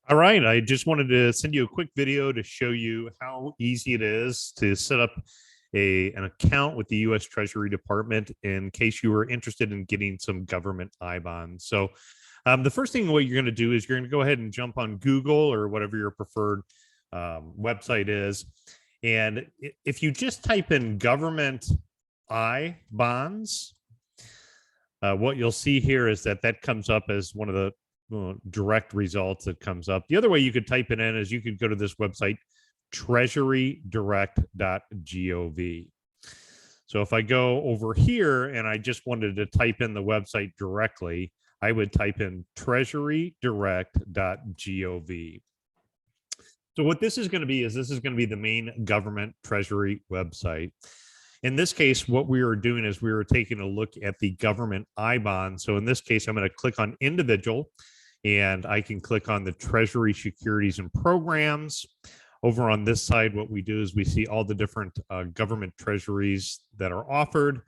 All right, I just wanted to send you a quick video to show you how easy it is to set up an account with the US Treasury Department in case you were interested in getting some government I bonds. So the first thing what you're going to do is you're going to go ahead and jump on Google or whatever your preferred website is. And if you just type in government I bonds, what you'll see here is that comes up as one of the direct results that comes up. The other way you could type it in is you could go to this website, treasurydirect.gov. So if I go over here and I just wanted to type in the website directly, I would type in treasurydirect.gov. So what this is going to be is this is going to be the main government treasury website. In this case, what we were doing is we were taking a look at the government I bond. So in this case, I'm going to click on individual and I can click on the Treasury securities and programs. Over on this side, what we do is we see all the different government treasuries that are offered.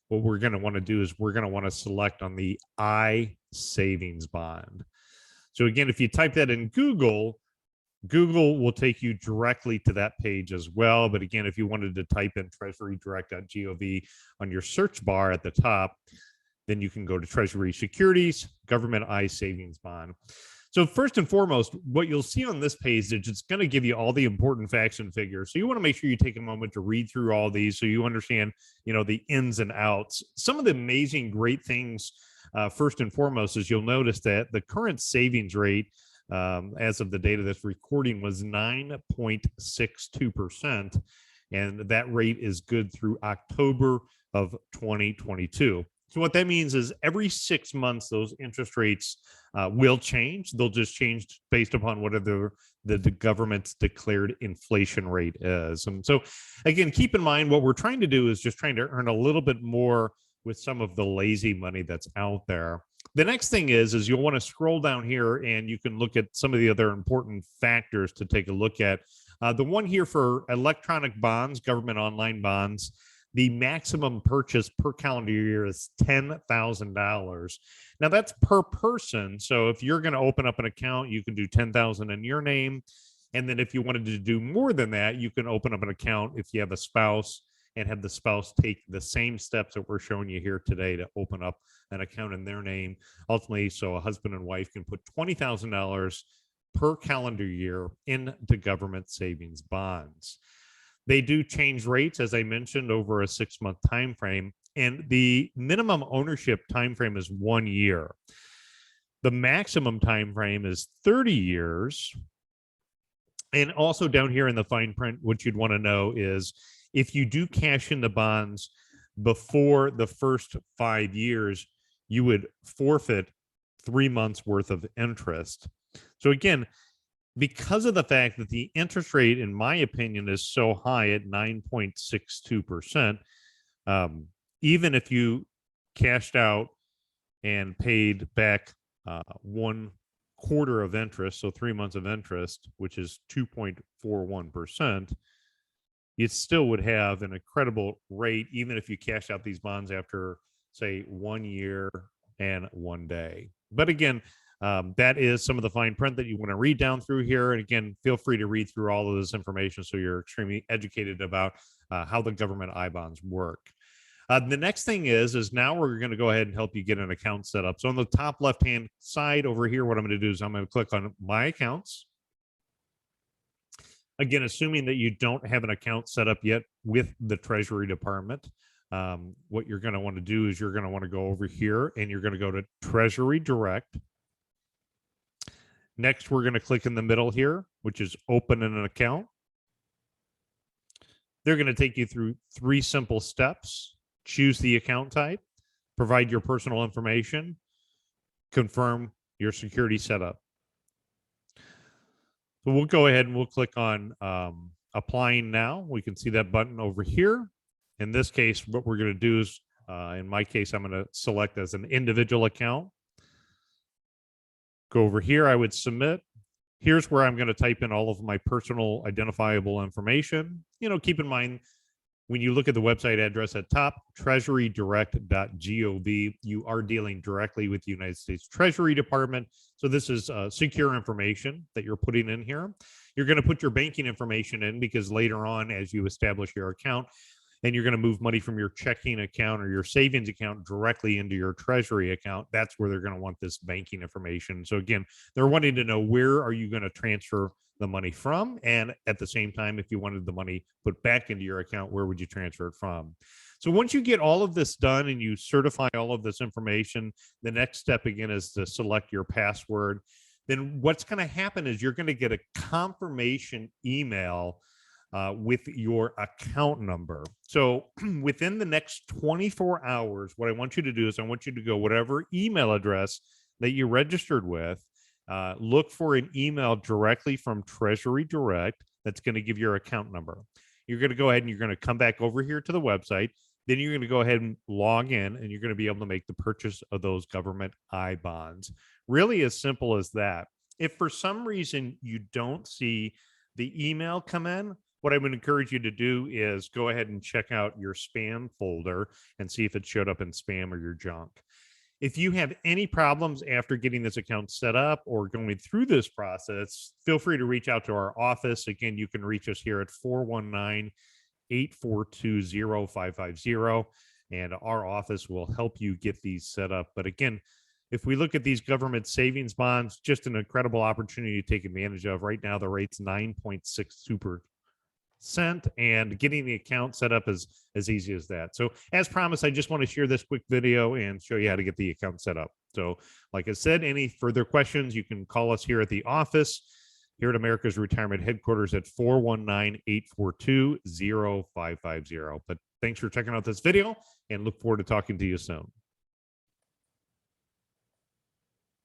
What we're going to want to do is we're going to want to select on the I savings bond. So again, if you type that in Google will take you directly to that page as well. But again, if you wanted to type in treasurydirect.gov on your search bar at the top, then you can go to Treasury Securities, Government I Savings Bond. So first and foremost, what you'll see on this page is it's going to give you all the important facts and figures. So you want to make sure you take a moment to read through all these so you understand, the ins and outs. Some of the amazing, great things, first and foremost, is you'll notice that the current savings rate as of the date of this recording was 9.62%. And that rate is good through October of 2022. So what that means is every 6 months, those interest rates will change. They'll just change based upon whatever the government's declared inflation rate is. And so again, keep in mind what we're trying to do is just trying to earn a little bit more with some of the lazy money that's out there. The next thing is you'll want to scroll down here and you can look at some of the other important factors to take a look at. The one here for electronic bonds, government online bonds, the maximum purchase per calendar year is $10,000. Now that's per person. So if you're going to open up an account, you can do 10,000 in your name. And then if you wanted to do more than that, you can open up an account if you have a spouse and have the spouse take the same steps that we're showing you here today to open up an account in their name. Ultimately, so a husband and wife can put $20,000 per calendar year into government savings bonds. They do change rates, as I mentioned, over a 6-month time frame, and the minimum ownership time frame is 1 year. The maximum time frame is 30 years. And also down here in the fine print, what you'd want to know is if you do cash in the bonds before the first 5 years, you would forfeit 3 months worth of interest. So again, because of the fact that the interest rate, in my opinion, is so high at 9.62%, even if you cashed out and paid back 1/4 of interest, so 3 months of interest, which is 2.41%, you still would have an incredible rate, even if you cash out these bonds after, say, 1 year and 1 day. But again, that is some of the fine print that you want to read down through here. And again, feel free to read through all of this information so you're extremely educated about how the government I bonds work. The next thing is now we're going to go ahead and help you get an account set up. So on the top left-hand side over here, what I'm going to do is I'm going to click on My Accounts. Again, assuming that you don't have an account set up yet with the Treasury Department, what you're going to want to do is you're going to want to go over here and you're going to go to Treasury Direct. Next, we're going to click in the middle here, which is open an account. They're going to take you through 3 simple steps. Choose the account type, provide your personal information, confirm your security setup. So we'll go ahead and we'll click on applying now. We can see that button over here. In this case, what we're going to do is, in my case, I'm going to select as an individual account. Go over here, I would submit. Here's where I'm going to type in all of my personal identifiable information. Keep in mind When you look at the website address at top, treasurydirect.gov, you are dealing directly with the United States Treasury Department. So this is secure information that you're putting in here. You're going to put your banking information in because later on, as you establish your account, and you're going to move money from your checking account or your savings account directly into your treasury account, that's where they're going to want this banking information. So again, they're wanting to know, where are you going to transfer the money from? And at the same time, if you wanted the money put back into your account, where would you transfer it from? So once you get all of this done and you certify all of this information, the next step again is to select your password. Then what's going to happen is you're going to get a confirmation email with your account number. So within the next 24 hours, what I want you to do is I want you to go whatever email address that you registered with, look for an email directly from Treasury Direct that's going to give your account number. You're going to go ahead and you're going to come back over here to the website. Then you're going to go ahead and log in, and you're going to be able to make the purchase of those government I-bonds. Really as simple as that. If for some reason you don't see the email come in, what I would encourage you to do is go ahead and check out your spam folder and see if it showed up in spam or your junk. If you have any problems after getting this account set up or going through this process, feel free to reach out to our office. Again, you can reach us here at 419-842-0550, and our office will help you get these set up. But again, if we look at these government savings bonds, just an incredible opportunity to take advantage of. Right now, the rate's 9.62%. And getting the account set up is as easy as that. So as promised, I just want to share this quick video and show you how to get the account set up. So like I said, any further questions, you can call us here at the office here at America's Retirement Headquarters at 419-842-0550. But thanks for checking out this video and look forward to talking to you soon.